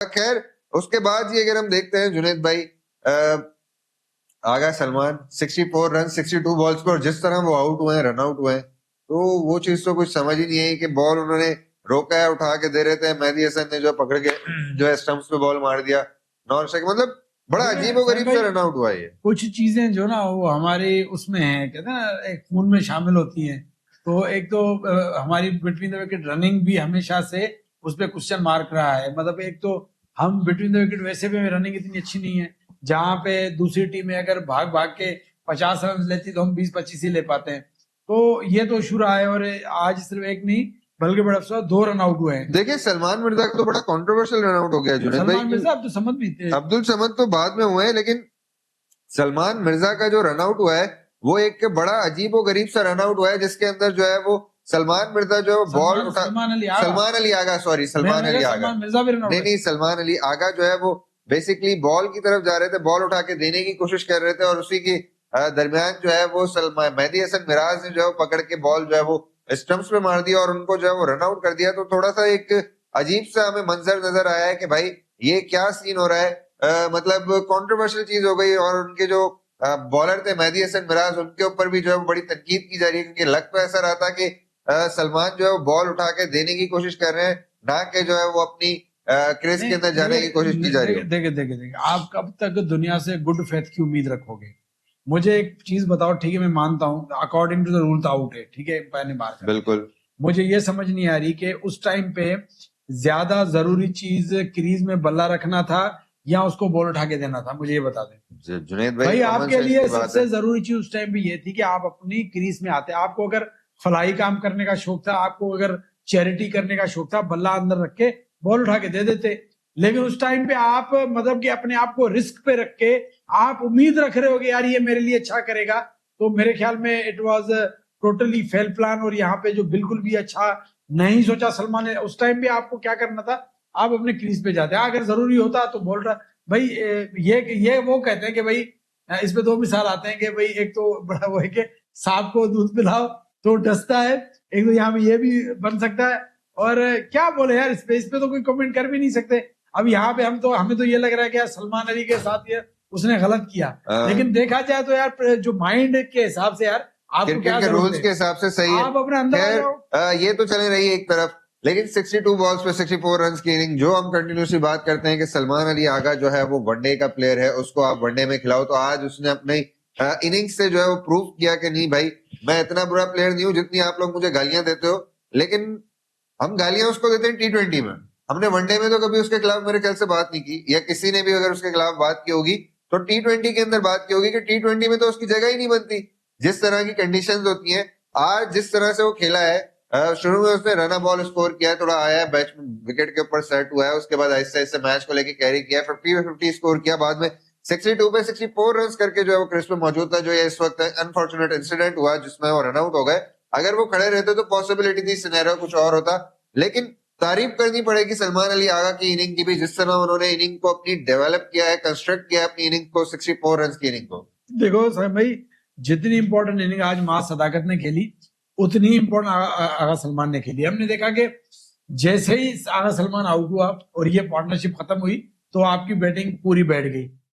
खैर उसके बाद ये अगर हम देखते हैं जुनेद भाई, आगा सलमान 64 रन 62 बॉल्स पर, जिस तरह वो आउट हुए हैं, रन आउट हुए हैं, तो वो चीज तो कुछ समझ ही नहीं है कि बॉल उन्होंने रोका है, उठा के दे रहे थे, मेहदी हसन ने जो पकड़ के जो है स्टंप्स पे बॉल मार दिया नॉन स्ट्राइक, मतलब बड़ा अजीब और गरीब सा रन आउट हुआ ये। कुछ चीजें जो ना वो हमारे उसमें है, कहते हैं ना, एक खून में शामिल होती हैं। तो एक तो हमारी बिटवीन द विकेट रनिंग भी हमेशा से उस पर क्वेश्चन मार्क रहा है। मतलब एक तो हम बिटवीन द विकेट वैसे भी रनिंग इतनी अच्छी नहीं है, जहां पे दूसरी टीमें अगर भाग भाग के 50 रन लेती तो हम 20-25 ही ले पाते हैं। तो ये तो इशू रहा है। और आज सिर्फ एक नहीं बल्कि बड़ा अफसोस 2 रन आउट हुए हैं। देखिए सलमान मिर्जा का तो बड़ा कंट्रोवर्शियल रन आउट हो गया जुनेद भाई। सलमान मिर्जा, अब्दुल समद भी थे। अब्दुल समद तो बाद में हुए हैं, लेकिन सलमान मिर्जा का जो रन आउट हुआ है वो एक बड़ा अजीब और गरीब सा रन आउट हुआ है, जिसके अंदर जो है वो सलमान मिर्जा जो बॉल उठा, सलमान अली आगा, सॉरी सलमान अली आगा, नहीं सलमान अली आगा जो है वो बेसिकली बॉल की तरफ जा रहे थे, बॉल उठा के देने की कोशिश कर रहे थे, और उसी की दरमियान जो है वो मेहदी हसन मिराज ने जो है पकड़ के बॉल जो है वो स्टंप्स पे मार दिया और उनको जो है वो रन आउट कर दिया। तो थोड़ा सा एक अजीब सा हमें मंजर नजर आया है कि भाई ये क्या सीन हो रहा है, मतलब कंट्रोवर्शियल चीज हो गई। और उनके जो बॉलर थे मेहदी हसन मिराज, उनके ऊपर भी जो है वो बड़ी तनकीद की जा रही है, क्योंकि लग तो ऐसा रहा था कि सलमान जो है वो बॉल उठा के देने की कोशिश कर रहे हैं, ना कि जो है वो अपनी क्रेज के अंदर जाने की कोशिश की जा रही है। देखिए देखिए देखिए, आप कब तक दुनिया से गुड फेथ की उम्मीद रखोगे? मुझे एक चीज बताओ, ठीक है मैं मानता हूँ अकॉर्डिंग टू द रूल तो आउट है, ठीक है पहले बार बिल्कुल। मुझे ये समझ नहीं आ रही कि उस टाइम पे ज्यादा जरूरी चीज क्रीज में बल्ला रखना था या उसको बॉल उठा के देना था। मुझे ये बता दें जुनेद भाई, कॉमन आपके सेंस लिए की बात सबसे है। जरूरी चीज उस टाइम पे ये थी कि आप अपनी क्रीज में आते। आपको अगर फलाई काम करने का शौक था, आपको अगर चैरिटी करने का शौक था, बल्ला अंदर रख के बॉल उठा के दे देते। लेकिन उस टाइम पे आप मतलब कि अपने आप को रिस्क पे रख के आप उम्मीद रख रहे हो कि यार ये मेरे लिए अच्छा करेगा। तो मेरे ख्याल में it was totally fail plan. और यहाँ पे जो बिल्कुल भी अच्छा नहीं सोचा सलमान ने, उस टाइम पे आपको क्या करना था, आप अपने क्रीज पे जाते। अगर जरूरी होता तो बोल रहा भाई, ये वो कहते हैं कि भाई इस पे 2 मिसाल आते हैं कि भाई एक तो बड़ा वो है कि सांप को दूध पिलाओ तो डसता है, एक तो यहाँ पे ये भी बन सकता है। और क्या बोले यार, इस पे तो कोई कमेंट कर भी नहीं सकते। अब यहाँ पे हमें तो ये लग रहा है कि यार सलमान अली के साथ ये उसने गलत किया, लेकिन देखा जाए तो यार जो माइंड के हिसाब से यार आपको क्या क्रिकेट के रूल्स के हिसाब से सही है। आप अपने अंदर आ जाओ। ये तो चले रही है एक तरफ, लेकिन 62 बॉल्स पे 64 रन की इनिंग, जो हम कंटिन्यूसली बात करते हैं कि सलमान अली आगा जो है वो वनडे का प्लेयर है, उसको आप वनडे में खिलाओ, तो आज उसने अपने इनिंग से जो है वो प्रूव किया कि नहीं भाई मैं इतना बुरा प्लेयर नहीं हूं जितनी आप लोग मुझे गालियां देते हो। लेकिन हम गालियां उसको देते हैं T20 में, हमने वनडे में तो कभी उसके खिलाफ मेरे ख्याल से बात नहीं की, या किसी ने भी अगर उसके खिलाफ बात की होगी तो T20 के अंदर बात की होगी, कि T20 में तो उसकी जगह ही नहीं बनती। जिस तरह की कंडीशंस होती हैं, आज जिस तरह से वो खेला है, शुरू में उसने रन बॉल स्कोर किया है, थोड़ा आया है बैच विकेट के ऊपर सेट हुआ है, उसके बाद ऐसे ऐसे मैच को लेके कैरी किया, 50 पे 50 स्कोर किया, बाद में 62 पे 64 रन करके जो है वो क्रिस पे मौजूद था। जो ये इस वक्त अनफॉर्चुनेट इंसिडेंट हुआ जिसमें वो रन आउट हो गए, अगर वो खड़े रहते तो पॉसिबिलिटी थी सिनेरियो कुछ और होता। लेकिन तारीफ करनी पड़ेगी सलमान अली आगा की इनिंग की भी, जिस तरह उन्होंने इनिंग को अपनी डेवलप किया है, कंस्ट्रक्ट किया है अपनी इनिंग को, 64 रन की इनिंग को। देखो साहब भाई, जितनी इंपॉर्टेंट इनिंग आज मां सदाकत ने खेली उतनी इंपॉर्टेंट आगा सलमान ने खेली। हमने देखा कि जैसे ही आगा सलमान आउट हुआ और ये पार्टनरशिप खत्म हुई तो आपकी बैटिंग पूरी बैठ गई।